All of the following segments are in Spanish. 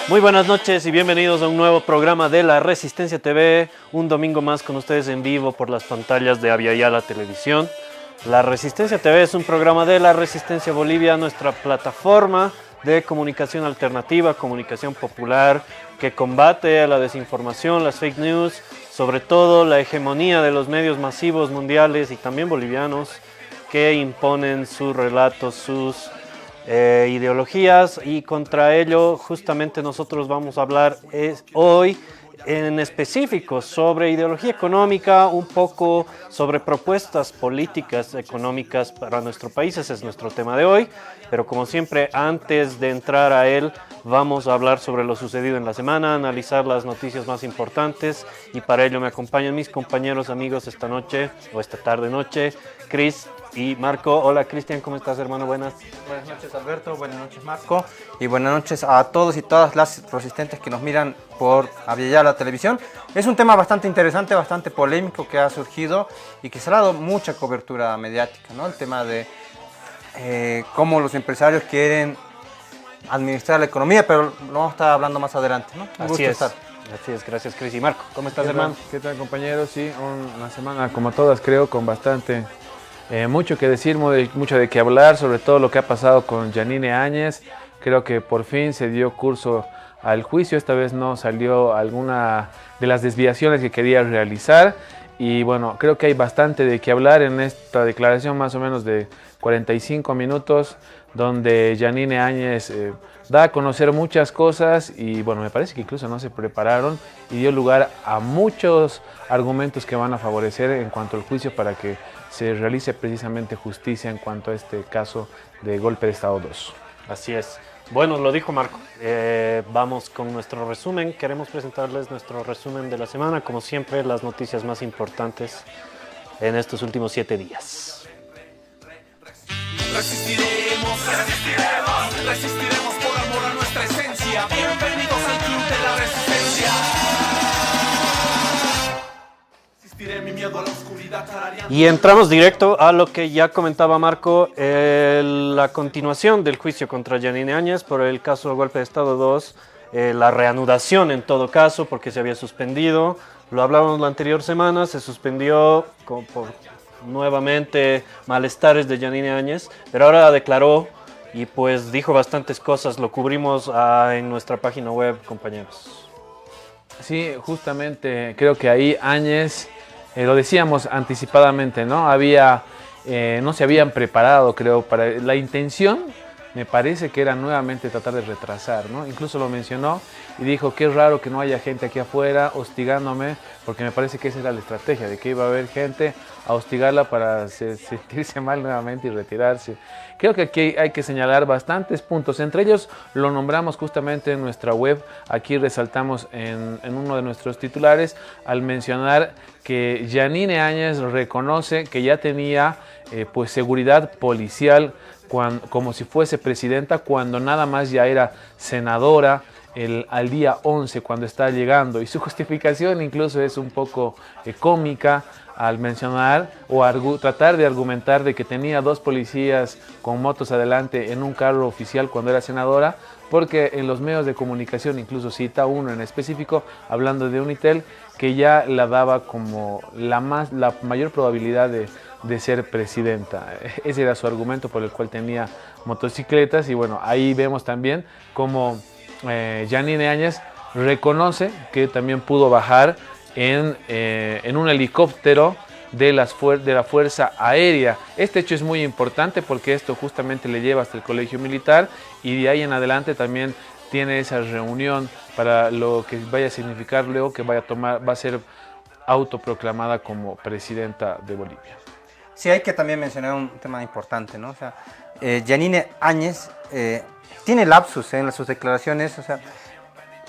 Muy buenas noches y bienvenidos a un nuevo programa de La Resistencia TV. Un domingo más con ustedes en vivo por las pantallas de Aviala Televisión. La Resistencia TV es un programa de La Resistencia Bolivia, nuestra plataforma de comunicación alternativa, comunicación popular, que combate a la desinformación, las fake news, sobre todo la hegemonía de los medios masivos mundiales y también bolivianos que imponen sus relatos, sus ideologías, y contra ello justamente nosotros vamos a hablar hoy en específico sobre ideología económica, un poco sobre propuestas políticas económicas para nuestro país. Ese es nuestro tema de hoy, pero como siempre, antes de entrar a él, vamos a hablar sobre lo sucedido en la semana, analizar las noticias más importantes, y para ello me acompañan mis compañeros amigos esta noche, o esta tarde noche, Cris y Marco. Hola Cristian, ¿cómo estás, hermano? Buenas. Buenas noches, Alberto, buenas noches, Marco, y buenas noches a todos y todas las resistentes que nos miran por Aviala Televisión. Es un tema bastante interesante, bastante polémico que ha surgido y que se ha dado mucha cobertura mediática, ¿no? El tema de cómo los empresarios quieren administrar la economía, pero lo vamos a estar hablando más adelante, ¿no? Así es, gracias Cris. Y Marco, ¿cómo estás, hermano? ¿Qué tal, compañeros? Sí, una semana como todas, creo, con bastante mucho que decir, mucho de qué hablar, sobre todo lo que ha pasado con Yanine Áñez. Creo que por fin se dio curso al juicio. Esta vez no salió alguna de las desviaciones que quería realizar. Y bueno, creo que hay bastante de qué hablar en esta declaración, más o menos de 45 minutos, donde Yanine Áñez da a conocer muchas cosas, y bueno, me parece que incluso no se prepararon, y dio lugar a muchos argumentos que van a favorecer en cuanto al juicio para que se realice precisamente justicia en cuanto a este caso de golpe de Estado 2. Así es. Bueno, lo dijo Marco. Vamos con nuestro resumen. Queremos presentarles nuestro resumen de la semana. Como siempre, las noticias más importantes en estos últimos 7 días. Resistiremos, resistiremos, resistiremos por amor a nuestra esencia. Bienvenidos al club de la resistencia. Resistiré mi miedo a la oscuridad tarareando. Y entramos directo a lo que ya comentaba Marco, la continuación del juicio contra Yanine Áñez por el caso de golpe de Estado 2, la reanudación en todo caso, porque se había suspendido. Lo hablábamos la anterior semana, se suspendió por nuevamente malestares de Yanine Áñez, pero ahora declaró y pues dijo bastantes cosas. Lo cubrimos en nuestra página web, compañeros. Sí, justamente creo que ahí Áñez, lo decíamos anticipadamente, ¿no? No se habían preparado, creo, para la intención. Me parece que era nuevamente tratar de retrasar, ¿no? Incluso lo mencionó y dijo: qué raro que no haya gente aquí afuera hostigándome, porque me parece que esa era la estrategia, de que iba a haber gente a hostigarla para sentirse mal nuevamente y retirarse. Creo que aquí hay que señalar bastantes puntos, entre ellos lo nombramos justamente en nuestra web. Aquí resaltamos en uno de nuestros titulares al mencionar que Yanine Áñez reconoce que ya tenía pues seguridad policial como si fuese presidenta, cuando nada más ya era senadora al día 11 cuando está llegando, y su justificación incluso es un poco cómica al mencionar o tratar de argumentar de que tenía 2 policías con motos adelante en un carro oficial cuando era senadora, porque en los medios de comunicación incluso cita uno en específico hablando de Unitel que ya la daba como la mayor probabilidad de ser presidenta. Ese era su argumento por el cual tenía motocicletas. Y bueno, ahí vemos también cómo Yanine Áñez reconoce que también pudo bajar en un helicóptero de la Fuerza Aérea. Este hecho es muy importante porque esto justamente le lleva hasta el colegio militar, y de ahí en adelante también tiene esa reunión para lo que vaya a significar luego que va a ser autoproclamada como presidenta de Bolivia. Sí, hay que también mencionar un tema importante, ¿no? O sea, Yanine Áñez tiene lapsus en sus declaraciones. O sea,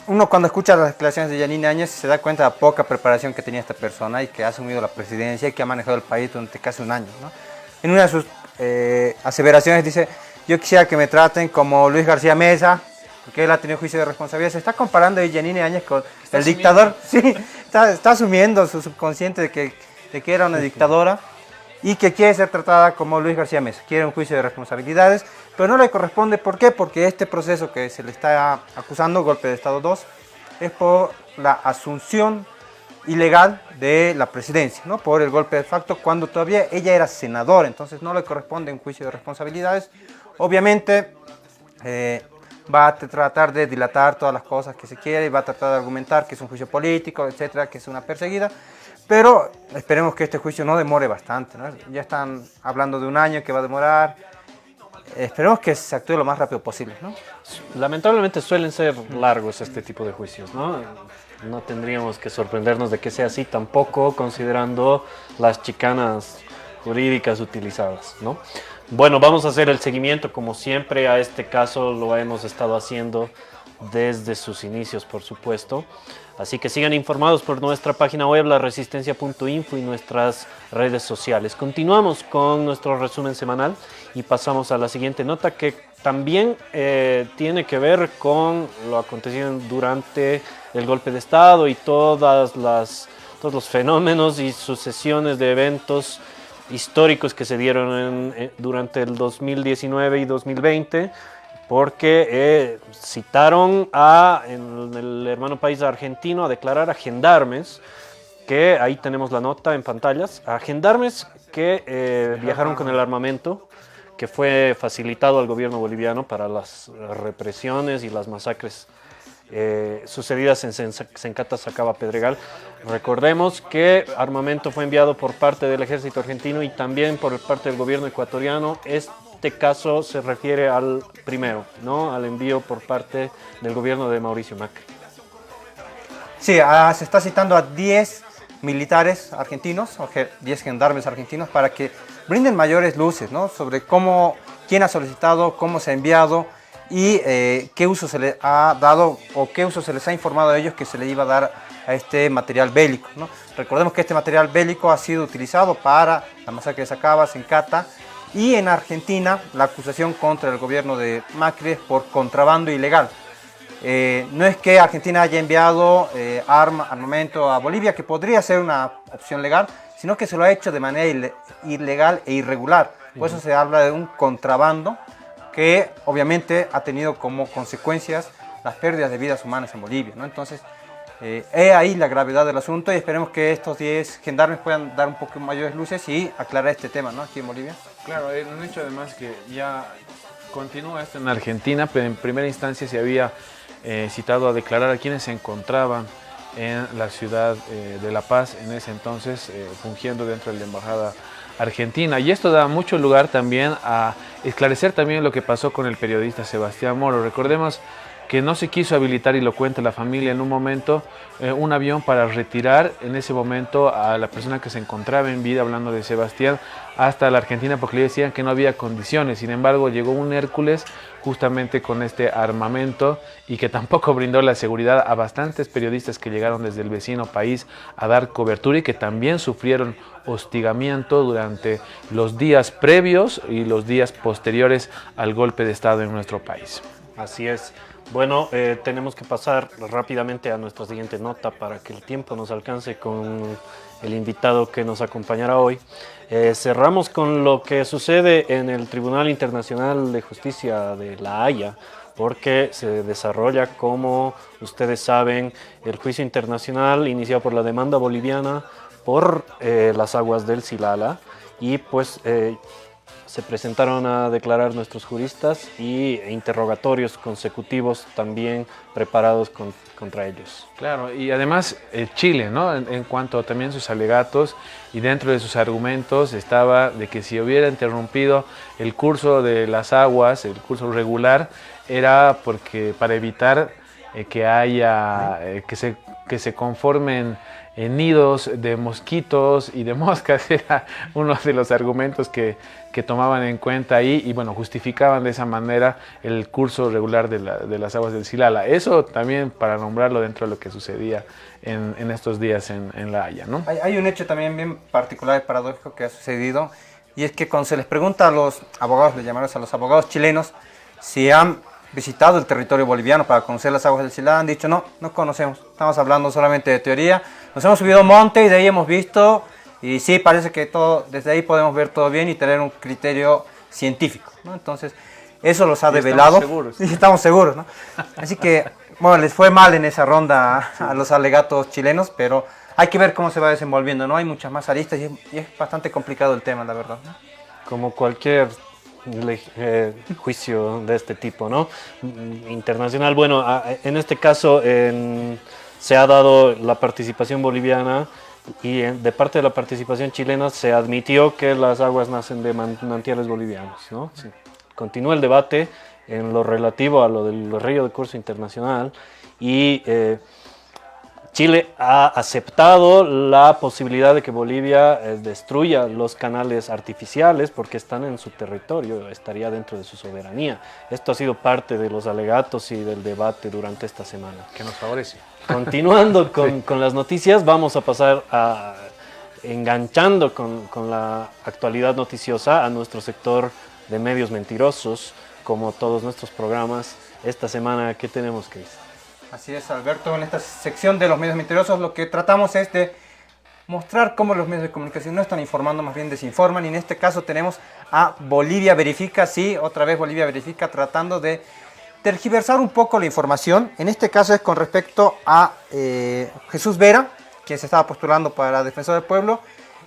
uno cuando escucha las declaraciones de Yanine Áñez se da cuenta de la poca preparación que tenía esta persona y que ha asumido la presidencia y que ha manejado el país durante casi un año, ¿no? En una de sus aseveraciones dice: yo quisiera que me traten como Luis García Mesa, porque él ha tenido juicio de responsabilidad. Se está comparando a Yanine Áñez con el dictador. Sí, está asumiendo su subconsciente de que de que era una dictadora y que quiere ser tratada como Luis García Meza, quiere un juicio de responsabilidades, pero no le corresponde. ¿Por qué? Porque este proceso que se le está acusando, golpe de Estado 2, es por la asunción ilegal de la presidencia, ¿no? Por el golpe de facto, cuando todavía ella era senadora, entonces no le corresponde un juicio de responsabilidades. Obviamente va a tratar de dilatar todas las cosas que se quiere y va a tratar de argumentar que es un juicio político, etcétera, que es una perseguida, pero esperemos que este juicio no demore bastante, ¿no? Ya están hablando de un año que va a demorar. Esperemos que se actúe lo más rápido posible, ¿no? Lamentablemente suelen ser largos este tipo de juicios, ¿no? No tendríamos que sorprendernos de que sea así tampoco, considerando las chicanas jurídicas utilizadas, ¿no? Bueno, vamos a hacer el seguimiento, como siempre, a este caso lo hemos estado haciendo desde sus inicios, por supuesto. Así que sigan informados por nuestra página web, laresistencia.info, y nuestras redes sociales. Continuamos con nuestro resumen semanal y pasamos a la siguiente nota, que también tiene que ver con lo acontecido durante el golpe de Estado y todos los fenómenos y sucesiones de eventos históricos que se dieron durante el 2019 y 2020, porque citaron en el hermano país argentino a declarar a gendarmes, que ahí tenemos la nota en pantallas, a gendarmes que viajaron con el armamento que fue facilitado al gobierno boliviano para las represiones y las masacres sucedidas en Sencata, Sacaba, Pedregal. Recordemos que armamento fue enviado por parte del ejército argentino y también por parte del gobierno ecuatoriano. Este caso se refiere al primero, ¿no? Al envío por parte del gobierno de Mauricio Macri. Sí, se está citando a 10 militares argentinos, o 10 gendarmes argentinos, para que brinden mayores luces, ¿no? Sobre quién ha solicitado, cómo se ha enviado y qué uso se le ha dado o qué uso se les ha informado a ellos que se le iba a dar a este material bélico, ¿no? Recordemos que este material bélico ha sido utilizado para la masacre de Sacaba, Sencata, y en Argentina la acusación contra el gobierno de Macri es por contrabando ilegal. No es que Argentina haya enviado armamento a Bolivia, que podría ser una opción legal, sino que se lo ha hecho de manera ilegal e irregular. Por eso se habla de un contrabando que obviamente ha tenido como consecuencias las pérdidas de vidas humanas en Bolivia, ¿no? Entonces, es ahí la gravedad del asunto y esperemos que estos 10 gendarmes puedan dar un poco mayores luces y aclarar este tema, ¿no? Aquí en Bolivia. Claro, un hecho además que ya continúa esto en Argentina, pero en primera instancia se había citado a declarar a quienes se encontraban en la ciudad de La Paz, en ese entonces fungiendo dentro de la embajada argentina. Y esto da mucho lugar también a esclarecer también lo que pasó con el periodista Sebastián Moro. Recordemos que no se quiso habilitar, y lo cuenta la familia en un momento, un avión para retirar en ese momento a la persona que se encontraba en vida, hablando de Sebastián, hasta la Argentina, porque le decían que no había condiciones. Sin embargo, llegó un Hércules justamente con este armamento y que tampoco brindó la seguridad a bastantes periodistas que llegaron desde el vecino país a dar cobertura y que también sufrieron hostigamiento durante los días previos y los días posteriores al golpe de Estado en nuestro país. Así es. Bueno, tenemos que pasar rápidamente a nuestra siguiente nota para que el tiempo nos alcance con el invitado que nos acompañará hoy. Cerramos con lo que sucede en el Tribunal Internacional de Justicia de La Haya, porque se desarrolla, como ustedes saben, el juicio internacional iniciado por la demanda boliviana por las aguas del Silala, y pues se presentaron a declarar nuestros juristas y interrogatorios consecutivos también preparados contra ellos. Claro, y además Chile, ¿no? En cuanto a también sus alegatos, y dentro de sus argumentos estaba de que si hubiera interrumpido el curso de las aguas, el curso regular, era porque para evitar que haya, que se conformen nidos de mosquitos y de moscas. Era uno de los argumentos que tomaban en cuenta ahí, y bueno, justificaban de esa manera el curso regular de las aguas del Silala. Eso también para nombrarlo dentro de lo que sucedía en estos días en La Haya, ¿no? Hay un hecho también bien particular y paradójico que ha sucedido, y es que cuando se les pregunta a los abogados, le llamamos a los abogados chilenos, si han visitado el territorio boliviano para conocer las aguas del Silala, han dicho no conocemos, estamos hablando solamente de teoría, nos hemos subido a un monte y de ahí hemos visto Y sí, parece que todo, desde ahí podemos ver todo bien y tener un criterio científico, ¿no? Entonces, eso los ha develado. Estamos seguros. Sí, estamos seguros, ¿no? Así que, bueno, les fue mal en esa ronda a los alegatos chilenos, pero hay que ver cómo se va desenvolviendo, ¿no? Hay muchas más aristas y es bastante complicado el tema, la verdad, ¿no? Como cualquier juicio de este tipo, ¿no? Internacional. Bueno, en este caso se ha dado la participación boliviana y de parte de la participación chilena se admitió que las aguas nacen de manantiales bolivianos, ¿no? Sí. Continúa el debate en lo relativo a lo del río de curso internacional y Chile ha aceptado la posibilidad de que Bolivia destruya los canales artificiales porque están en su territorio, estaría dentro de su soberanía. Esto ha sido parte de los alegatos y del debate durante esta semana. Que nos favorece. Continuando con las noticias, vamos a pasar enganchando con la actualidad noticiosa a nuestro sector de medios mentirosos, como todos nuestros programas. Esta semana, ¿qué tenemos, Cris? Así es, Alberto. En esta sección de los medios mentirosos lo que tratamos es de mostrar cómo los medios de comunicación no están informando, más bien desinforman. Y en este caso tenemos a Bolivia Verifica, sí, otra vez Bolivia Verifica, tratando de tergiversar un poco la información. En este caso es con respecto a Jesús Vera, quien se estaba postulando para Defensor del Pueblo.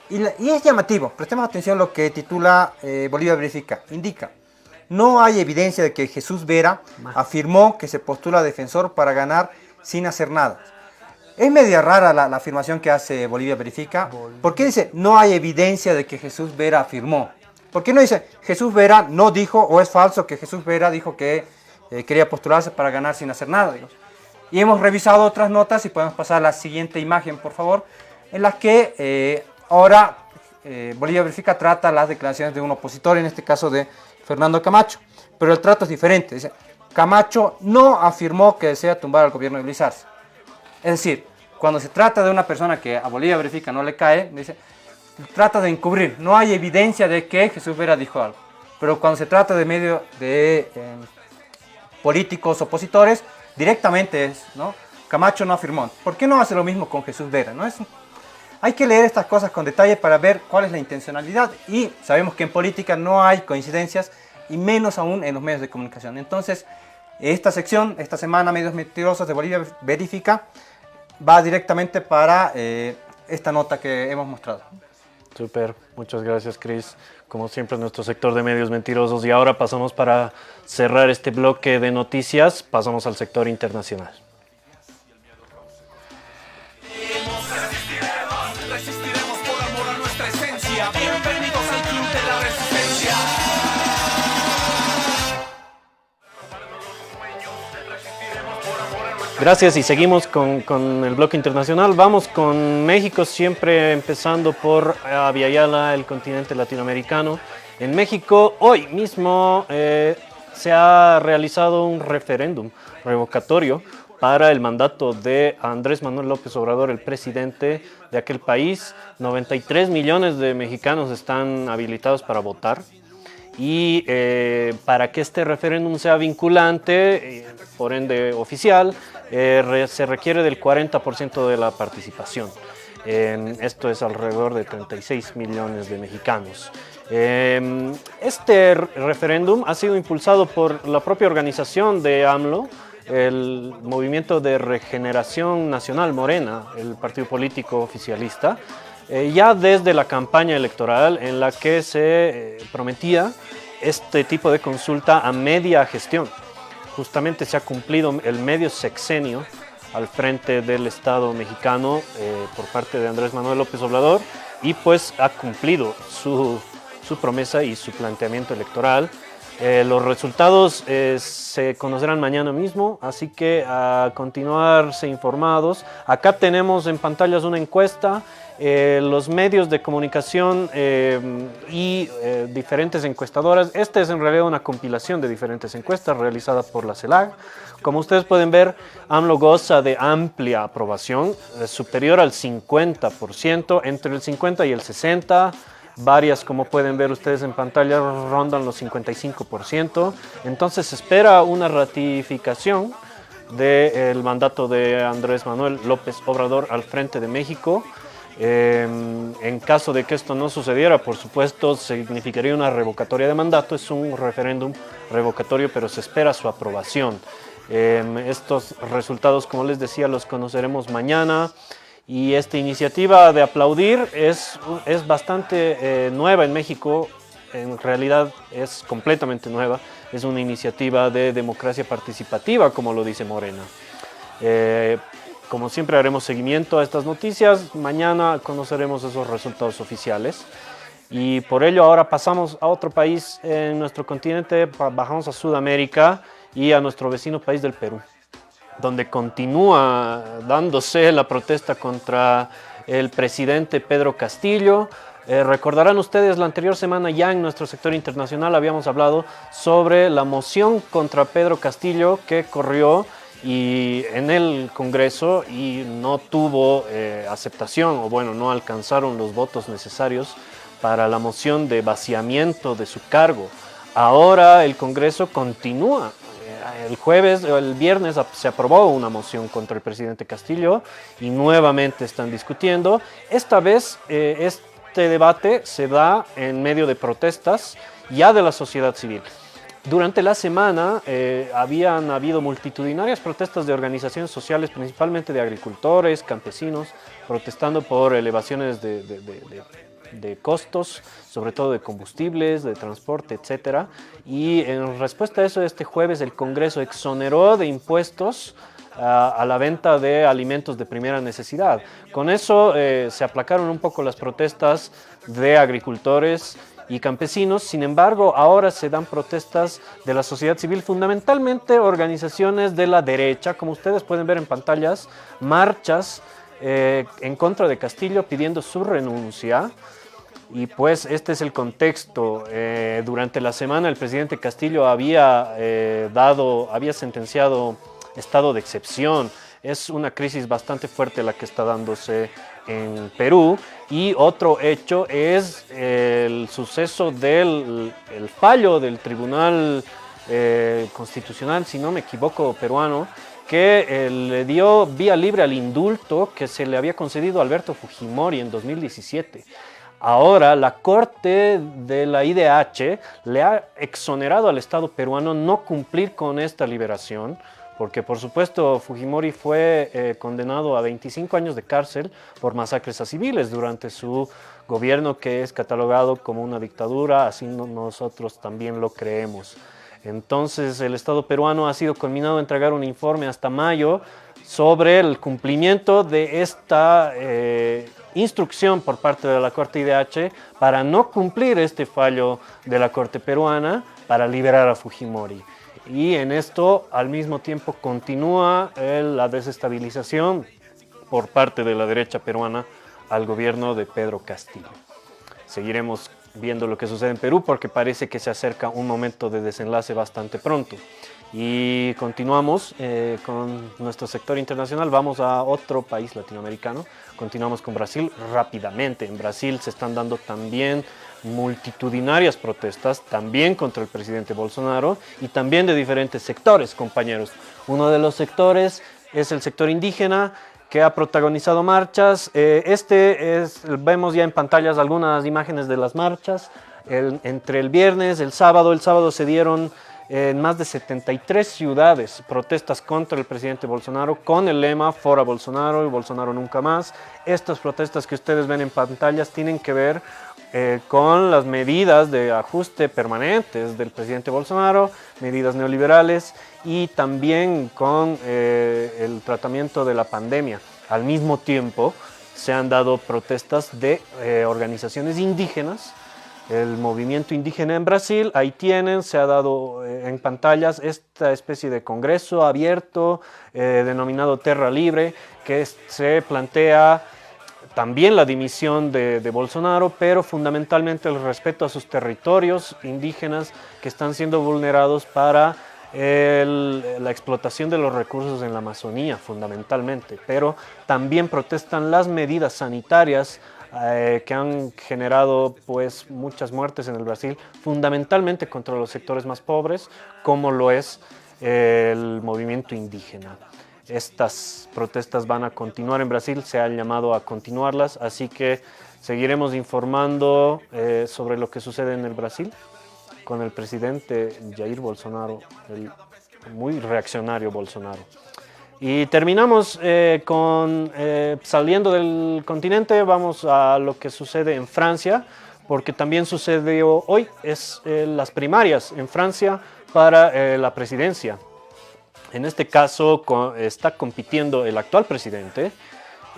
Y es llamativo, prestemos atención a lo que titula Bolivia Verifica. Indica: no hay evidencia de que Jesús Vera afirmó que se postula a defensor para ganar sin hacer nada. Es media rara la afirmación que hace Bolivia Verifica. ¿Por qué dice no hay evidencia de que Jesús Vera afirmó? ¿Por qué no dice Jesús Vera no dijo, o es falso que Jesús Vera dijo que quería postularse para ganar sin hacer nada? Digamos. Y hemos revisado otras notas y podemos pasar a la siguiente imagen, por favor, en las que ahora Bolivia Verifica trata las declaraciones de un opositor, en este caso de Fernando Camacho, pero el trato es diferente. Dice: Camacho no afirmó que desea tumbar al gobierno de Luis Arce. Es decir, cuando se trata de una persona que a Bolivia Verifica no le cae, dice, trata de encubrir. No hay evidencia de que Jesús Vera dijo algo. Pero cuando se trata de medio de políticos opositores, directamente es, ¿no? Camacho no afirmó. ¿Por qué no hace lo mismo con Jesús Vera? ¿No? Hay que leer estas cosas con detalle para ver cuál es la intencionalidad, y sabemos que en política no hay coincidencias, y menos aún en los medios de comunicación. Entonces, esta sección, esta semana, Medios Mentirosos de Bolivia Verifica, va directamente para esta nota que hemos mostrado. Súper, muchas gracias, Cris. Como siempre, nuestro sector de medios mentirosos. Y ahora pasamos, para cerrar este bloque de noticias, pasamos al sector internacional. Resistiremos por amor a nuestra esencia. Bienvenidos al Club de la Resistencia. Gracias, y seguimos con el bloque internacional. Vamos con México, siempre empezando por Abya Yala, el continente latinoamericano. En México, hoy mismo se ha realizado un referéndum revocatorio para el mandato de Andrés Manuel López Obrador, el presidente de aquel país. 93 millones de mexicanos están habilitados para votar. Y para que este referéndum sea vinculante, por ende oficial, se requiere del 40% de la participación. Esto es alrededor de 36 millones de mexicanos. Este referéndum ha sido impulsado por la propia organización de AMLO, el Movimiento de Regeneración Nacional Morena, el partido político oficialista, ya desde la campaña electoral en la que se prometía este tipo de consulta a media gestión. Justamente se ha cumplido el medio sexenio al frente del Estado mexicano por parte de Andrés Manuel López Obrador, y pues ha cumplido su promesa y su planteamiento electoral. Los resultados se conocerán mañana mismo, así que a continuarse informados. Acá tenemos en pantallas una encuesta. Los medios de comunicación y diferentes encuestadoras. Esta es en realidad una compilación de diferentes encuestas realizadas por la CELAC. Como ustedes pueden ver, AMLO goza de amplia aprobación, superior al 50%, entre el 50 y el 60%. Varias, como pueden ver ustedes en pantalla, rondan los 55%. Entonces se espera una ratificación del mandato de Andrés Manuel López Obrador al frente de México. En caso de que esto no sucediera, por supuesto, significaría una revocatoria de mandato. Es un referéndum revocatorio, pero se espera su aprobación. Estos resultados, como les decía, los conoceremos mañana. Y esta iniciativa de aplaudir es bastante nueva en México. En realidad es completamente nueva. Es una iniciativa de democracia participativa, como lo dice Morena. Como siempre haremos seguimiento a estas noticias. Mañana conoceremos esos resultados oficiales. Y por ello ahora pasamos a otro país en nuestro continente, bajamos a Sudamérica y a nuestro vecino país del Perú, donde continúa dándose la protesta contra el presidente Pedro Castillo. Recordarán ustedes, la anterior semana ya en nuestro sector internacional habíamos hablado sobre la moción contra Pedro Castillo que corrió y en el Congreso y no tuvo aceptación, o bueno, no alcanzaron los votos necesarios para la moción de vaciamiento de su cargo. Ahora el Congreso continúa. El viernes se aprobó una moción contra el presidente Castillo y nuevamente están discutiendo. Esta vez este debate se da en medio de protestas ya de la sociedad civil. Durante la semana habían habido multitudinarias protestas de organizaciones sociales, principalmente de agricultores, campesinos, protestando por elevaciones de costos, sobre todo de combustibles, de transporte, etc. Y en respuesta a eso, este jueves el Congreso exoneró de impuestos a la venta de alimentos de primera necesidad. Con eso se aplacaron un poco las protestas de agricultores y campesinos. Sin embargo, ahora se dan protestas de la sociedad civil, fundamentalmente organizaciones de la derecha, como ustedes pueden ver en pantallas, marchas en contra de Castillo pidiendo su renuncia. Y pues este es el contexto. Durante la semana el presidente Castillo había sentenciado estado de excepción. Es una crisis bastante fuerte la que está dándose en Perú. Y otro hecho es el suceso del fallo del Tribunal Constitucional, si no me equivoco, peruano, que le dio vía libre al indulto que se le había concedido a Alberto Fujimori en 2017. Ahora la Corte de la IDH le ha exonerado al Estado peruano no cumplir con esta liberación, porque por supuesto Fujimori fue condenado a 25 años de cárcel por masacres a civiles durante su gobierno, que es catalogado como una dictadura, así nosotros también lo creemos. Entonces el Estado peruano ha sido conminado a entregar un informe hasta mayo sobre el cumplimiento de esta instrucción por parte de la Corte IDH para no cumplir este fallo de la Corte peruana para liberar a Fujimori. Y en esto al mismo tiempo continúa la desestabilización por parte de la derecha peruana al gobierno de Pedro Castillo. Seguiremos viendo lo que sucede en Perú porque parece que se acerca un momento de desenlace bastante pronto. Y continuamos con nuestro sector internacional. Vamos a otro país latinoamericano. Continuamos con Brasil rápidamente. En Brasil se están dando también multitudinarias protestas, también contra el presidente Bolsonaro y también de diferentes sectores, compañeros. Uno de los sectores es el sector indígena, que ha protagonizado marchas. Vemos ya en pantallas algunas imágenes de las marchas. Entre el viernes, el sábado se dieron en más de 73 ciudades protestas contra el presidente Bolsonaro con el lema Fora Bolsonaro y Bolsonaro nunca más. Estas protestas que ustedes ven en pantallas tienen que ver con las medidas de ajuste permanentes del presidente Bolsonaro, medidas neoliberales y también con el tratamiento de la pandemia. Al mismo tiempo se han dado protestas de organizaciones indígenas. El movimiento indígena en Brasil, ahí tienen, se ha dado en pantallas esta especie de congreso abierto denominado Terra Libre, que se plantea también la dimisión de Bolsonaro, pero fundamentalmente el respeto a sus territorios indígenas que están siendo vulnerados para la explotación de los recursos en la Amazonía, fundamentalmente. Pero también protestan las medidas sanitarias que han generado pues muchas muertes en el Brasil, fundamentalmente contra los sectores más pobres, como lo es el movimiento indígena. Estas protestas van a continuar en Brasil, se ha llamado a continuarlas, así que Seguiremos informando sobre lo que sucede en el Brasil con el presidente Jair Bolsonaro, el muy reaccionario Bolsonaro. Y terminamos saliendo del continente, vamos a lo que sucede en Francia, porque también sucedió hoy, las primarias en Francia para la presidencia. En este caso está compitiendo el actual presidente,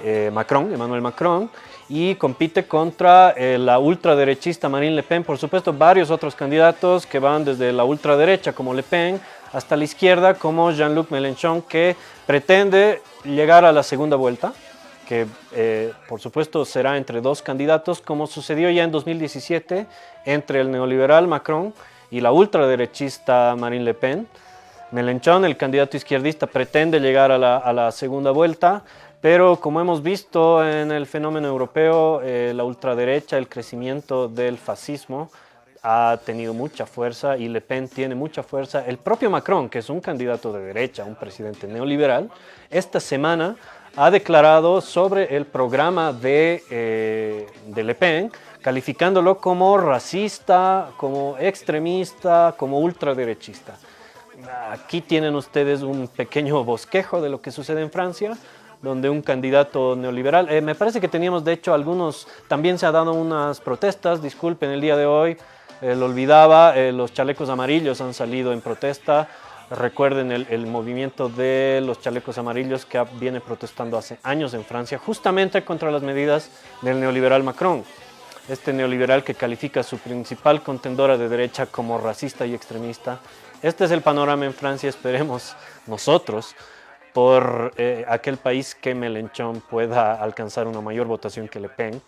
Emmanuel Macron, y compite contra la ultraderechista Marine Le Pen. Por supuesto, varios otros candidatos que van desde la ultraderecha como Le Pen hasta la izquierda como Jean-Luc Mélenchon, que pretende llegar a la segunda vuelta, que por supuesto será entre dos candidatos, como sucedió ya en 2017 entre el neoliberal Macron y la ultraderechista Marine Le Pen. Mélenchon, el candidato izquierdista, pretende llegar a la segunda vuelta, pero como hemos visto en el fenómeno europeo, la ultraderecha, el crecimiento del fascismo ha tenido mucha fuerza y Le Pen tiene mucha fuerza. El propio Macron, que es un candidato de derecha, un presidente neoliberal, esta semana ha declarado sobre el programa de Le Pen, calificándolo como racista, como extremista, como ultraderechista. Aquí tienen ustedes un pequeño bosquejo de lo que sucede en Francia, donde un candidato neoliberal, me parece que teníamos de hecho también se ha dado unas protestas, disculpen el día de hoy, lo olvidaba, los chalecos amarillos han salido en protesta. Recuerden el movimiento de los chalecos amarillos que viene protestando hace años en Francia, justamente contra las medidas del neoliberal Macron. Este neoliberal que califica a su principal contendora de derecha como racista y extremista. Este es el panorama en Francia, esperemos nosotros, por aquel país que Mélenchon pueda alcanzar una mayor votación que Le Pen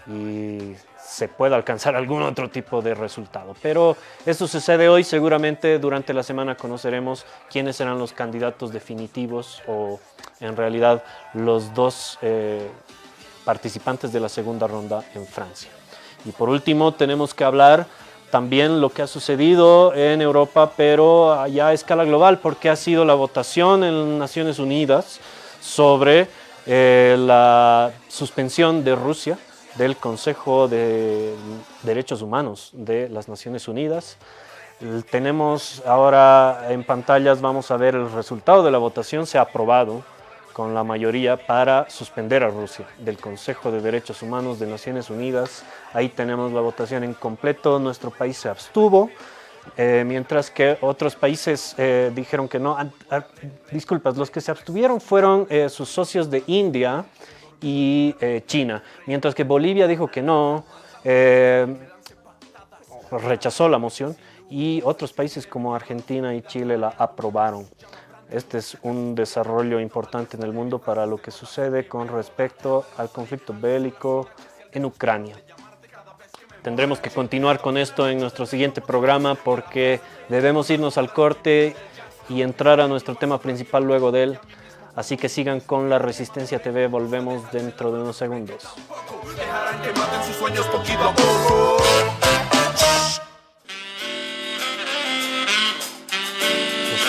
y se pueda alcanzar algún otro tipo de resultado. Pero eso sucede hoy, seguramente durante la semana conoceremos quiénes serán los candidatos definitivos o en realidad los dos participantes de la segunda ronda en Francia. Y por último tenemos que hablar también lo que ha sucedido en Europa, pero ya a escala global, porque ha sido la votación en Naciones Unidas sobre la suspensión de Rusia del Consejo de Derechos Humanos de las Naciones Unidas. Tenemos ahora en pantallas, vamos a ver el resultado de la votación. Se ha aprobado con la mayoría para suspender a Rusia del Consejo de Derechos Humanos de Naciones Unidas. Ahí tenemos la votación en completo. Nuestro país se abstuvo, mientras que otros países dijeron que no. Disculpas, los que se abstuvieron fueron sus socios de India y China, mientras que Bolivia dijo que no, rechazó la moción, y otros países como Argentina y Chile la aprobaron. Este es un desarrollo importante en el mundo para lo que sucede con respecto al conflicto bélico en Ucrania. Tendremos que continuar con esto en nuestro siguiente programa porque debemos irnos al corte y entrar a nuestro tema principal luego de él. Así que sigan con La Resistencia TV, volvemos dentro de unos segundos. Dejarán que maten sus sueños poquito a poco.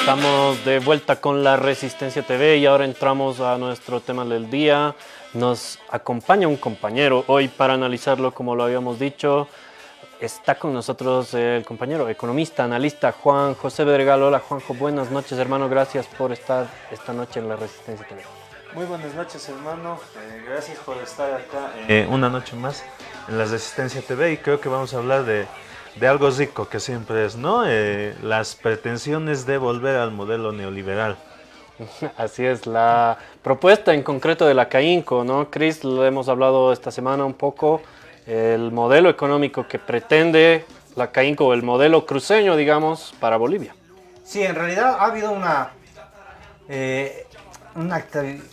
Estamos de vuelta con La Resistencia TV y ahora entramos a nuestro tema del día. Nos acompaña un compañero hoy para analizarlo, como lo habíamos dicho. Está con nosotros el compañero economista, analista Juan José Bedregal. Hola Juanjo, buenas noches hermano, gracias por estar esta noche en La Resistencia TV. Muy buenas noches hermano, gracias por estar acá una noche más en La Resistencia TV y creo que vamos a hablar de algo rico que siempre es, ¿no? Las pretensiones de volver al modelo neoliberal. Así es, la propuesta en concreto de la CAINCO, ¿no? Chris, lo hemos hablado esta semana un poco, el modelo económico que pretende la CAINCO, el modelo cruceño, digamos, para Bolivia. Sí, en realidad ha habido una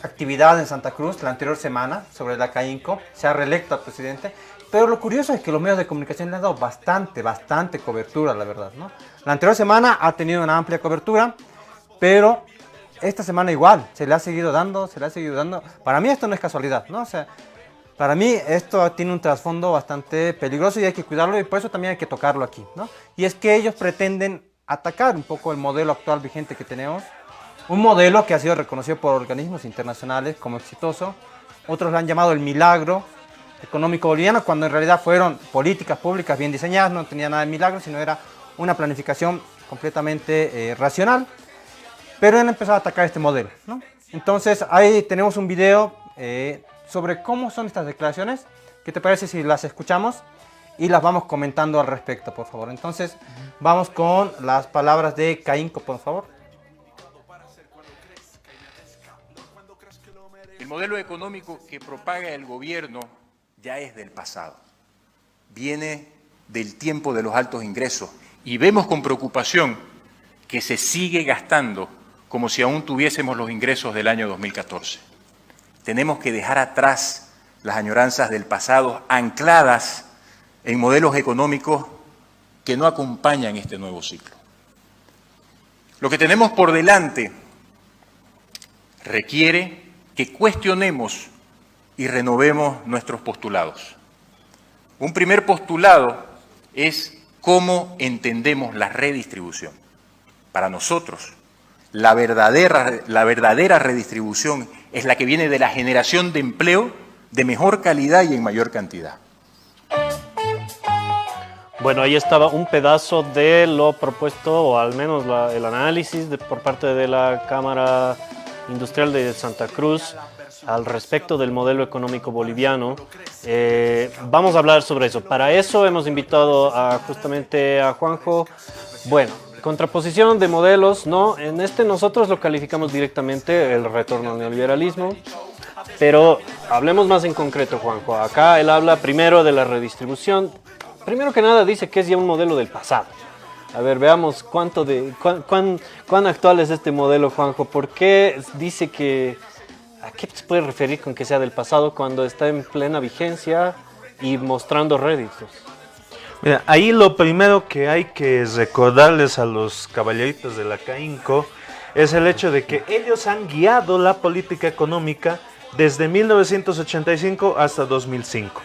actividad en Santa Cruz la anterior semana sobre la CAINCO, se ha reelecto al presidente, pero lo curioso es que los medios de comunicación le han dado bastante cobertura, la verdad, ¿no? La anterior semana ha tenido una amplia cobertura, pero esta semana igual, se le ha seguido dando. Para mí esto no es casualidad, ¿no? O sea, para mí esto tiene un trasfondo bastante peligroso y hay que cuidarlo y por eso también hay que tocarlo aquí, ¿no? Y es que ellos pretenden atacar un poco el modelo actual vigente que tenemos, un modelo que ha sido reconocido por organismos internacionales como exitoso, otros lo han llamado el milagro, económico boliviano, cuando en realidad fueron políticas públicas bien diseñadas, no tenía nada de milagro, sino era una planificación completamente racional, pero han empezado a atacar este modelo, ¿no? Entonces ahí tenemos un video sobre cómo son estas declaraciones. ¿Qué te parece si las escuchamos y las vamos comentando al respecto, por favor? Entonces vamos con las palabras de Caínco, por favor. El modelo económico que propaga el gobierno ya es del pasado. Viene del tiempo de los altos ingresos y vemos con preocupación que se sigue gastando como si aún tuviésemos los ingresos del año 2014. Tenemos que dejar atrás las añoranzas del pasado ancladas en modelos económicos que no acompañan este nuevo ciclo. Lo que tenemos por delante requiere que cuestionemos y renovemos nuestros postulados. Un primer postulado es cómo entendemos la redistribución. Para nosotros, la verdadera redistribución es la que viene de la generación de empleo de mejor calidad y en mayor cantidad. Bueno, ahí estaba un pedazo de lo propuesto, o al menos el análisis por parte de la Cámara Industrial de Santa Cruz al respecto del modelo económico boliviano. Vamos a hablar sobre eso. Para eso hemos invitado justamente a Juanjo. Bueno, contraposición de modelos, ¿no? En nosotros lo calificamos directamente el retorno al neoliberalismo. Pero hablemos más en concreto, Juanjo. Acá él habla primero de la redistribución. Primero que nada dice que es ya un modelo del pasado. A ver, veamos cuán actual es este modelo, Juanjo. ¿Por qué dice que... ¿A qué se puede referir con que sea del pasado cuando está en plena vigencia y mostrando réditos? Mira, ahí lo primero que hay que recordarles a los caballeritos de la Caínco es el hecho de que ellos han guiado la política económica desde 1985 hasta 2005.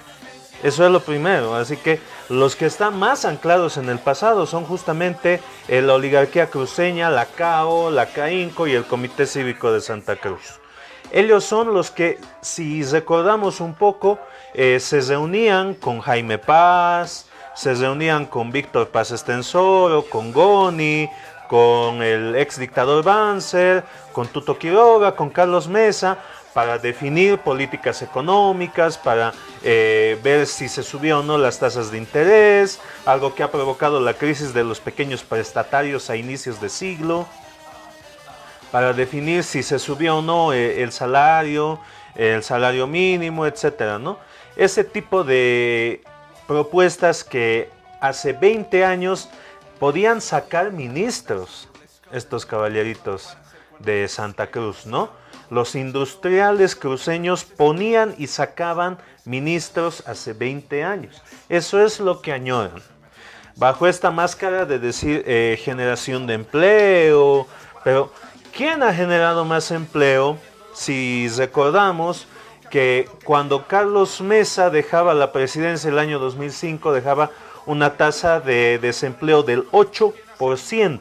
Eso es lo primero, así que los que están más anclados en el pasado son justamente la oligarquía cruceña, la CAO, la Caínco y el Comité Cívico de Santa Cruz. Ellos son los que, si recordamos un poco, se reunían con Jaime Paz, se reunían con Víctor Paz Estenssoro, con Goni, con el ex dictador Banzer, con Tuto Quiroga, con Carlos Mesa, para definir políticas económicas, para ver si se subían o no las tasas de interés, algo que ha provocado la crisis de los pequeños prestatarios a inicios de siglo, para definir si se subía o no el salario mínimo, etcétera, ¿no? Ese tipo de propuestas que hace 20 años podían sacar ministros, estos caballeritos de Santa Cruz, ¿no? Los industriales cruceños ponían y sacaban ministros hace 20 años. Eso es lo que añoran. Bajo esta máscara de decir generación de empleo, pero ¿quién ha generado más empleo? Si recordamos que cuando Carlos Mesa dejaba la presidencia el año 2005, dejaba una tasa de desempleo del 8%.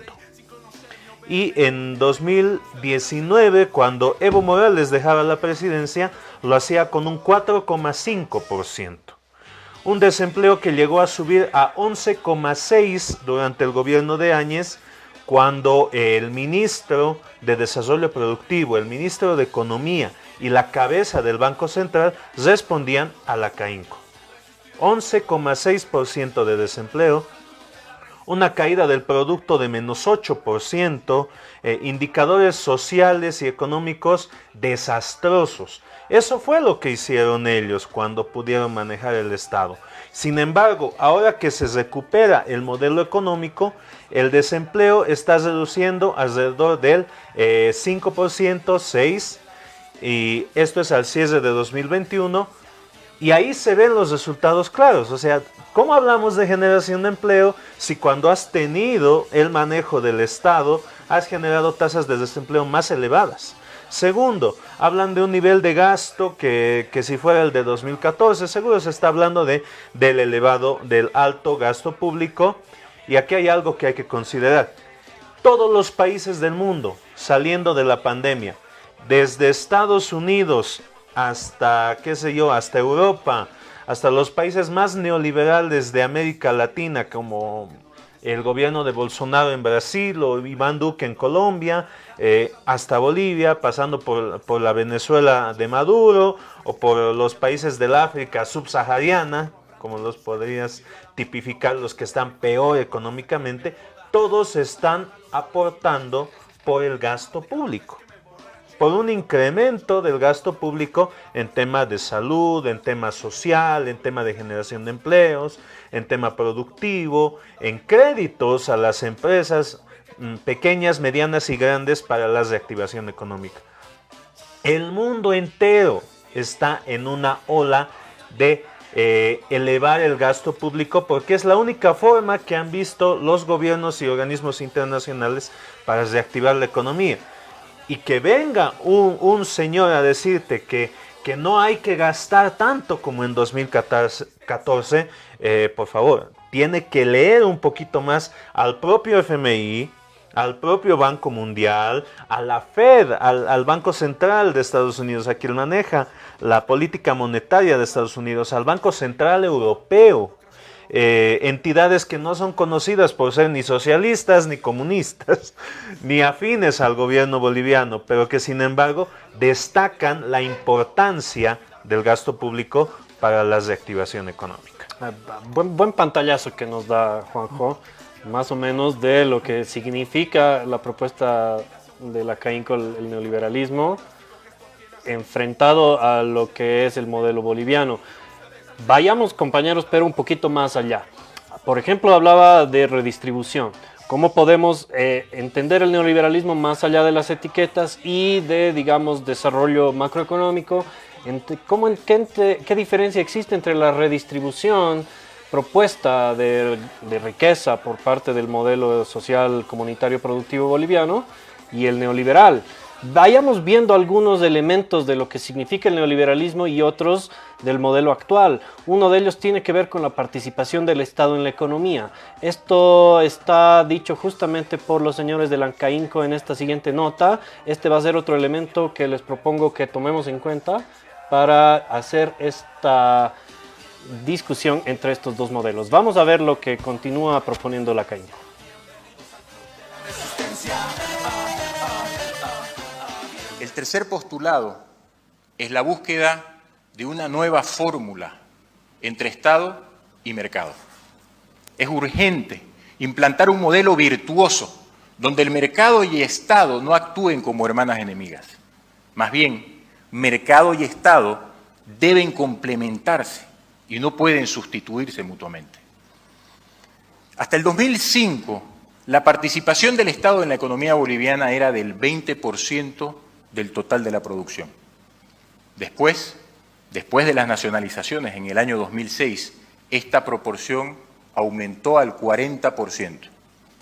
Y en 2019, cuando Evo Morales dejaba la presidencia, lo hacía con un 4,5%. Un desempleo que llegó a subir a 11,6% durante el gobierno de Áñez, cuando el ministro de Desarrollo Productivo, el ministro de Economía y la cabeza del Banco Central respondían a la Caínco. 11,6% de desempleo, una caída del producto de menos 8%, indicadores sociales y económicos desastrosos. Eso fue lo que hicieron ellos cuando pudieron manejar el Estado. Sin embargo, ahora que se recupera el modelo económico, el desempleo está reduciendo alrededor del 5%, 6%, y esto es al cierre de 2021, y ahí se ven los resultados claros. O sea, ¿cómo hablamos de generación de empleo si cuando has tenido el manejo del Estado has generado tasas de desempleo más elevadas? Segundo, hablan de un nivel de gasto que si fuera el de 2014, seguro se está hablando del alto gasto público. Y aquí hay algo que hay que considerar. Todos los países del mundo saliendo de la pandemia, desde Estados Unidos hasta, hasta Europa, hasta los países más neoliberales de América Latina, como el gobierno de Bolsonaro en Brasil o Iván Duque en Colombia, hasta Bolivia, pasando por la Venezuela de Maduro o por los países del África subsahariana, como los podrías tipificar, los que están peor económicamente, todos están aportando por el gasto público, por un incremento del gasto público en tema de salud, en tema social, en tema de generación de empleos, en tema productivo, en créditos a las empresas pequeñas, medianas y grandes para la reactivación económica. El mundo entero está en una ola de elevar el gasto público porque es la única forma que han visto los gobiernos y organismos internacionales para reactivar la economía. Y que venga un señor a decirte que no hay que gastar tanto como en 2014, por favor, tiene que leer un poquito más al propio FMI, al propio Banco Mundial, a la Fed, al Banco Central de Estados Unidos, a quien maneja la política monetaria de Estados Unidos, al Banco Central Europeo, entidades que no son conocidas por ser ni socialistas, ni comunistas, ni afines al gobierno boliviano, pero que sin embargo destacan la importancia del gasto público para la reactivación económica. Buen pantallazo que nos da Juanjo, más o menos de lo que significa la propuesta de la CAINCO, el neoliberalismo, enfrentado a lo que es el modelo boliviano. Vayamos, compañeros, pero un poquito más allá. Por ejemplo, hablaba de redistribución. ¿Cómo podemos entender el neoliberalismo más allá de las etiquetas y de, digamos, desarrollo macroeconómico? ¿Qué diferencia existe entre la redistribución propuesta de riqueza por parte del modelo social comunitario productivo boliviano y el neoliberal? Vayamos viendo algunos elementos de lo que significa el neoliberalismo y otros del modelo actual. Uno de ellos tiene que ver con la participación del Estado en la economía. Esto está dicho justamente por los señores de la CAINCO en esta siguiente nota. Este va a ser otro elemento que les propongo que tomemos en cuenta para hacer esta discusión entre estos dos modelos. Vamos a ver lo que continúa proponiendo la CAINCO. El tercer postulado es la búsqueda de una nueva fórmula entre Estado y mercado. Es urgente implantar un modelo virtuoso donde el mercado y Estado no actúen como hermanas enemigas. Más bien, mercado y Estado deben complementarse y no pueden sustituirse mutuamente. Hasta el 2005, la participación del Estado en la economía boliviana era del 20% del total de la producción. Después de las nacionalizaciones en el año 2006, esta proporción aumentó al 40%,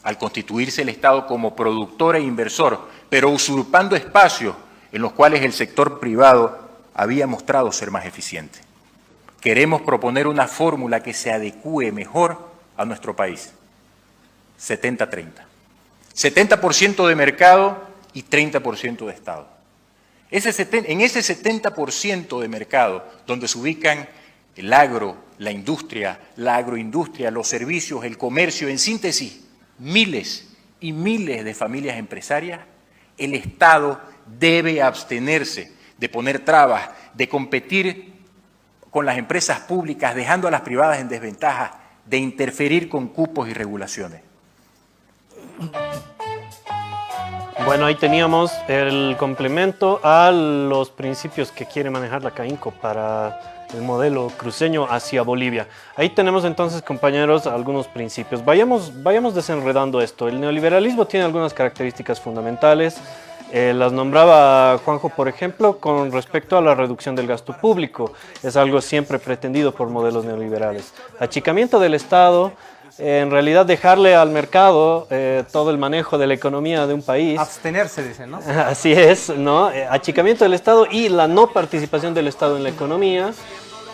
al constituirse el Estado como productor e inversor, pero usurpando espacios en los cuales el sector privado había mostrado ser más eficiente. Queremos proponer una fórmula que se adecúe mejor a nuestro país. 70-30. 70% de mercado y 30% de Estado. En ese 70% de mercado, donde se ubican el agro, la industria, la agroindustria, los servicios, el comercio, en síntesis, miles y miles de familias empresarias, el Estado debe abstenerse de poner trabas, de competir con las empresas públicas, dejando a las privadas en desventaja, de interferir con cupos y regulaciones. Bueno, ahí teníamos el complemento a los principios que quiere manejar la CAINCO para el modelo cruceño hacia Bolivia. Ahí tenemos entonces, compañeros, algunos principios. Vayamos desenredando esto. El neoliberalismo tiene algunas características fundamentales. Las nombraba Juanjo, por ejemplo, con respecto a la reducción del gasto público. Es algo siempre pretendido por modelos neoliberales. Achicamiento del Estado, en realidad dejarle al mercado todo el manejo de la economía de un país. Abstenerse, dicen, ¿no? Así es, ¿no? Achicamiento del Estado y la no participación del Estado en la economía.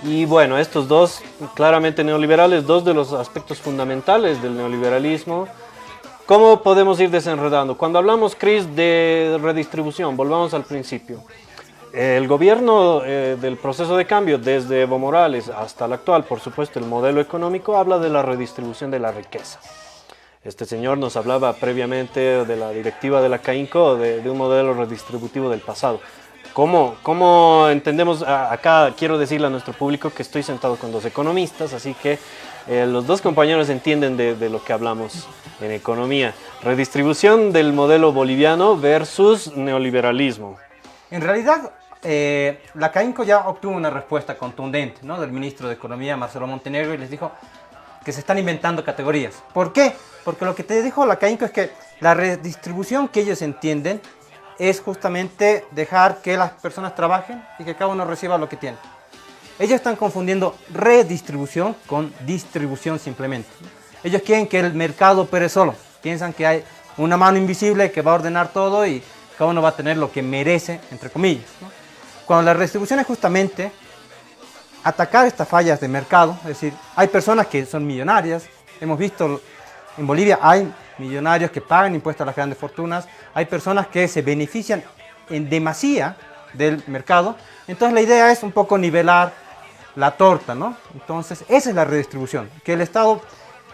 Y bueno, estos dos, claramente neoliberales, dos de los aspectos fundamentales del neoliberalismo. ¿Cómo podemos ir desenredando? Cuando hablamos, Chris, de redistribución, volvamos al principio. El gobierno del proceso de cambio, desde Evo Morales hasta el actual, por supuesto, el modelo económico habla de la redistribución de la riqueza. Este señor nos hablaba previamente de la directiva de la CAINCO, de un modelo redistributivo del pasado. ¿Cómo entendemos? Acá quiero decirle a nuestro público que estoy sentado con dos economistas, así que los dos compañeros entienden de lo que hablamos en economía. Redistribución del modelo boliviano versus neoliberalismo. En realidad, la CAINCO ya obtuvo una respuesta contundente, ¿no?, del ministro de Economía, Marcelo Montenegro, y les dijo que se están inventando categorías. ¿Por qué? Porque lo que te dijo la CAINCO es que la redistribución que ellos entienden es justamente dejar que las personas trabajen y que cada uno reciba lo que tiene. Ellos están confundiendo redistribución con distribución simplemente. Ellos quieren que el mercado opere solo. Piensan que hay una mano invisible que va a ordenar todo y cada uno va a tener lo que merece, entre comillas, ¿no? Cuando la redistribución es justamente atacar estas fallas de mercado, es decir, hay personas que son millonarias, hemos visto en Bolivia hay millonarios que pagan impuestos a las grandes fortunas, hay personas que se benefician en demasía del mercado, entonces la idea es un poco nivelar la torta, ¿no? Entonces esa es la redistribución, que el Estado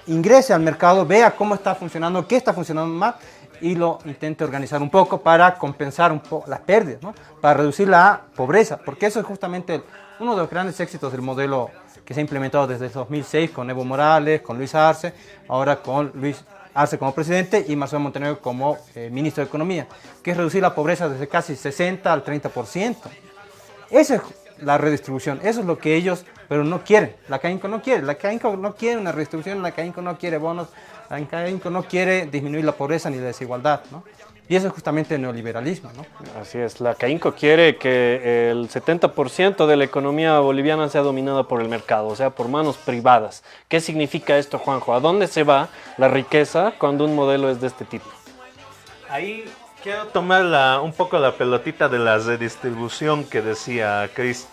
ingrese al mercado, vea cómo está funcionando, qué está funcionando más y lo intente organizar un poco para compensar un poco las pérdidas, ¿no?, para reducir la pobreza, porque eso es justamente uno de los grandes éxitos del modelo que se ha implementado desde el 2006 con Evo Morales, con Luis Arce, ahora con Luis Arce como presidente y Marcelo Montenegro como ministro de Economía, que es reducir la pobreza desde casi 60 al 30%. Esa es la redistribución, eso es lo que ellos, pero no quieren. La CAINCO no quiere, la CAINCO no quiere una redistribución, la CAINCO no quiere bonos, la CAINCO no quiere disminuir la pobreza ni la desigualdad, ¿no? Y eso es justamente el neoliberalismo, ¿no? Así es, la CAINCO quiere que el 70% de la economía boliviana sea dominada por el mercado, o sea, por manos privadas. ¿Qué significa esto, Juanjo? ¿A dónde se va la riqueza cuando un modelo es de este tipo? Ahí quiero tomar un poco la pelotita de la redistribución que decía Chris.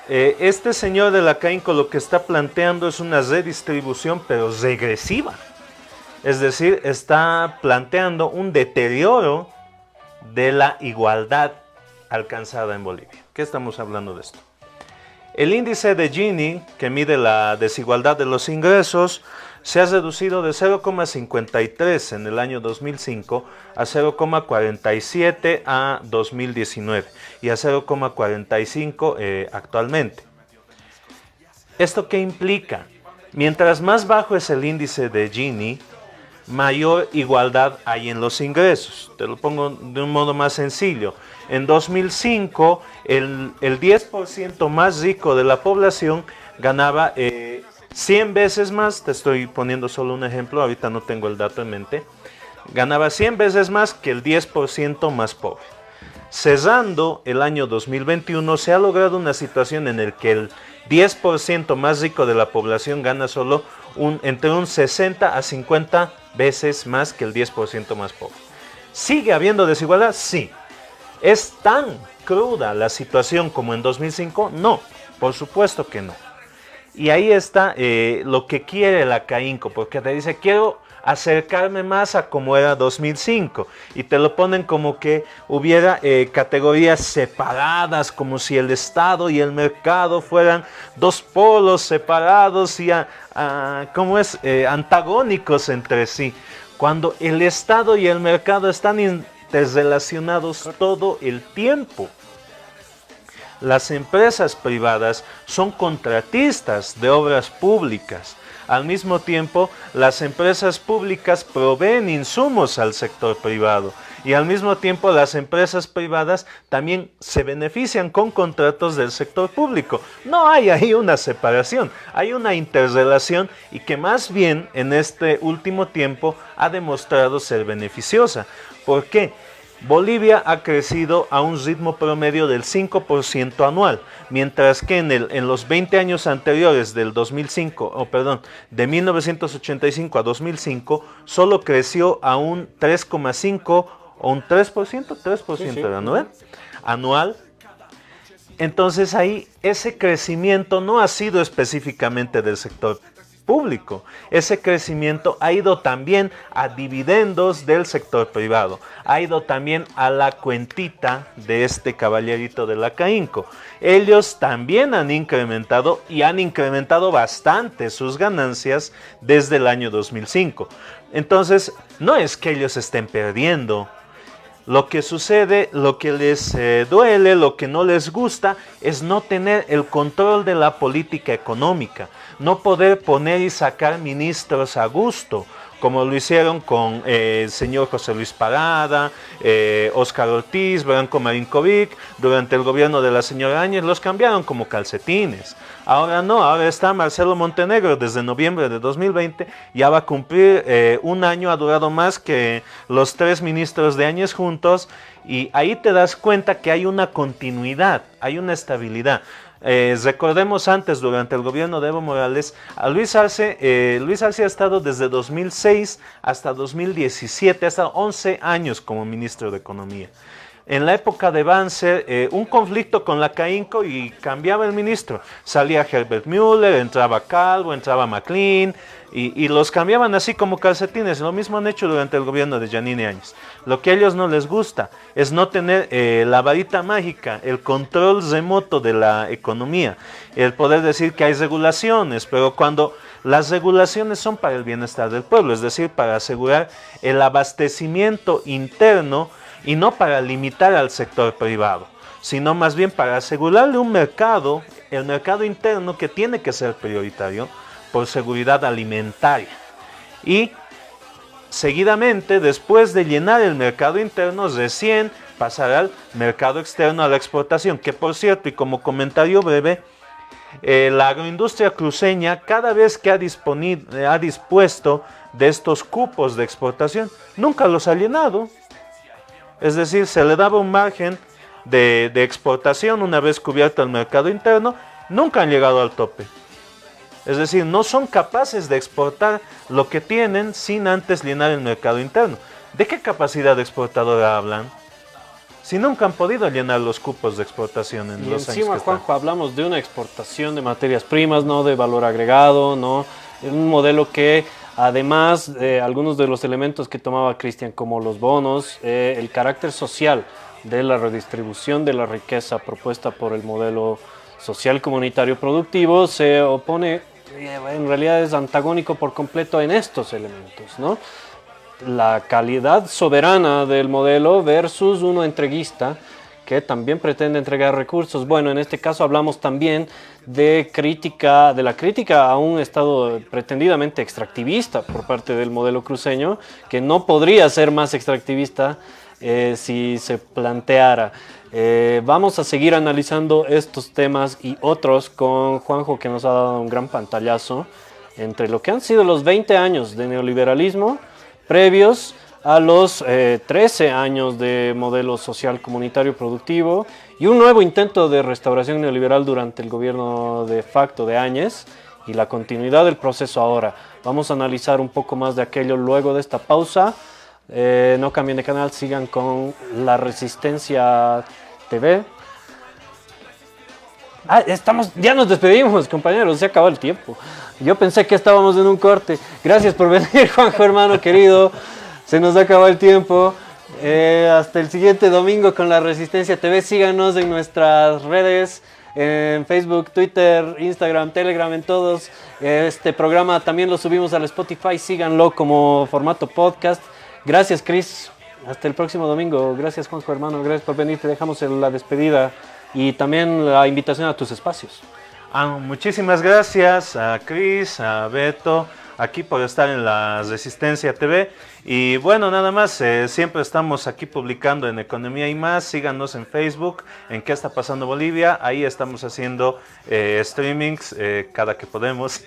Este señor de la CAINCO lo que está planteando es una redistribución, pero regresiva. Es decir, está planteando un deterioro de la igualdad alcanzada en Bolivia. ¿Qué estamos hablando de esto? El índice de Gini, que mide la desigualdad de los ingresos, se ha reducido de 0,53 en el año 2005 a 0,47 a 2019 y a 0,45 actualmente. ¿Esto qué implica? Mientras más bajo es el índice de Gini, mayor igualdad hay en los ingresos. Te lo pongo de un modo más sencillo. En 2005, el 10% más rico de la población ganaba 100 veces más, te estoy poniendo solo un ejemplo, ahorita no tengo el dato en mente, ganaba 100 veces más que el 10% más pobre. Cerrando el año 2021, se ha logrado una situación en la que el 10% más rico de la población gana solo entre un 60 a 50 veces más que el 10% más pobre. ¿Sigue habiendo desigualdad? Sí. ¿Es tan cruda la situación como en 2005? No, por supuesto que no. Y ahí está lo que quiere la CAINCO, porque te dice, quiero acercarme más a como era 2005, y te lo ponen como que hubiera categorías separadas, como si el Estado y el mercado fueran dos polos separados y antagónicos entre sí, cuando el Estado y el mercado están interrelacionados todo el tiempo. Las empresas privadas son contratistas de obras públicas. Al mismo tiempo, las empresas públicas proveen insumos al sector privado y al mismo tiempo las empresas privadas también se benefician con contratos del sector público. No hay ahí una separación, hay una interrelación y que más bien en este último tiempo ha demostrado ser beneficiosa. ¿Por qué? Bolivia ha crecido a un ritmo promedio del 5% anual, mientras que en los 20 años anteriores de 1985 a 2005, solo creció a un 3,5 o un 3% era, ¿no? Anual. Entonces ahí ese crecimiento no ha sido específicamente del sector público. Ese crecimiento ha ido también a dividendos del sector privado, ha ido también a la cuentita de este caballerito de la CAINCO. Ellos también han incrementado y han incrementado bastante sus ganancias desde el año 2005. Entonces, no es que ellos estén perdiendo. Lo que sucede, lo que les duele, lo que no les gusta es no tener el control de la política económica, no poder poner y sacar ministros a gusto, como lo hicieron con el señor José Luis Parada, Óscar Ortiz, Branko Marinkovic. Durante el gobierno de la señora Áñez los cambiaron como calcetines. Ahora no, ahora está Marcelo Montenegro desde noviembre de 2020, ya va a cumplir un año, ha durado más que los 3 ministros de Áñez juntos, y ahí te das cuenta que hay una continuidad, hay una estabilidad. Recordemos antes, durante el gobierno de Evo Morales, a Luis Arce ha estado desde 2006 hasta 2017, ha estado 11 años como ministro de Economía. En la época de Banzer, un conflicto con la CAINCO y cambiaba el ministro. Salía Herbert Müller, entraba Calvo, entraba McLean, y los cambiaban así como calcetines. Lo mismo han hecho durante el gobierno de Yanine Áñez. Lo que a ellos no les gusta es no tener la varita mágica, el control remoto de la economía, el poder decir que hay regulaciones, pero cuando las regulaciones son para el bienestar del pueblo, es decir, para asegurar el abastecimiento interno, y no para limitar al sector privado, sino más bien para asegurarle un mercado, el mercado interno, que tiene que ser prioritario por seguridad alimentaria. Y seguidamente, después de llenar el mercado interno, recién pasar al mercado externo, a la exportación, que por cierto, y como comentario breve, la agroindustria cruceña, cada vez que ha dispuesto de estos cupos de exportación, nunca los ha llenado. Es decir, se le daba un margen de exportación una vez cubierto el mercado interno, nunca han llegado al tope. Es decir, no son capaces de exportar lo que tienen sin antes llenar el mercado interno. ¿De qué capacidad exportadora hablan? Si nunca han podido llenar los cupos de exportación en los años que están. Y encima, Juanjo, hablamos de una exportación de materias primas, no de valor agregado, no, un modelo que además algunos de los elementos que tomaba Cristian, como los bonos, el carácter social de la redistribución de la riqueza propuesta por el modelo social comunitario productivo, se opone, en realidad es antagónico por completo en estos elementos, ¿no? La calidad soberana del modelo versus uno entreguista que también pretende entregar recursos. Bueno, en este caso hablamos también de la crítica a un Estado pretendidamente extractivista por parte del modelo cruceño, que no podría ser más extractivista si se planteara. Vamos a seguir analizando estos temas y otros con Juanjo, que nos ha dado un gran pantallazo entre lo que han sido los 20 años de neoliberalismo previos a los 13 años de modelo social comunitario productivo y un nuevo intento de restauración neoliberal durante el gobierno de facto de Áñez y la continuidad del proceso ahora. Vamos a analizar un poco más de aquello luego de esta pausa. No cambien de canal, sigan con La Resistencia TV. Ya nos despedimos, compañeros, se acabó el tiempo. Yo pensé que estábamos en un corte. Gracias por venir, Juanjo, hermano querido. Se nos acabó el tiempo. Hasta el siguiente domingo con La Resistencia TV. Síganos en nuestras redes, en Facebook, Twitter, Instagram, Telegram, en todos. Este programa también lo subimos al Spotify. Síganlo como formato podcast. Gracias, Chris. Hasta el próximo domingo. Gracias, Juanjo, hermano. Gracias por venir. Te dejamos en la despedida y también la invitación a tus espacios. Muchísimas gracias a Chris, a Beto, aquí por estar en La Resistencia TV. Y bueno, nada más, siempre estamos aquí publicando en Economía y Más. Síganos en Facebook, en ¿Qué está pasando Bolivia? Ahí estamos haciendo streamings cada que podemos.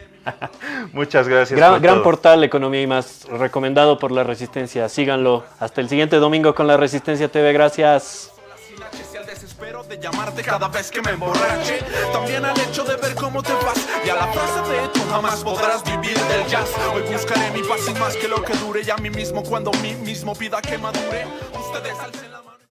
Muchas gracias. Gran portal Economía y Más, recomendado por La Resistencia. Síganlo. Hasta el siguiente domingo con La Resistencia TV. Gracias. Espero de llamarte cada vez que me emborrache. También al hecho de ver cómo te vas. Y a la frase de tú jamás podrás vivir del jazz. Hoy buscaré mi paz y más que lo que dure. Y a mí mismo cuando mí mismo pida que madure. Ustedes alcen la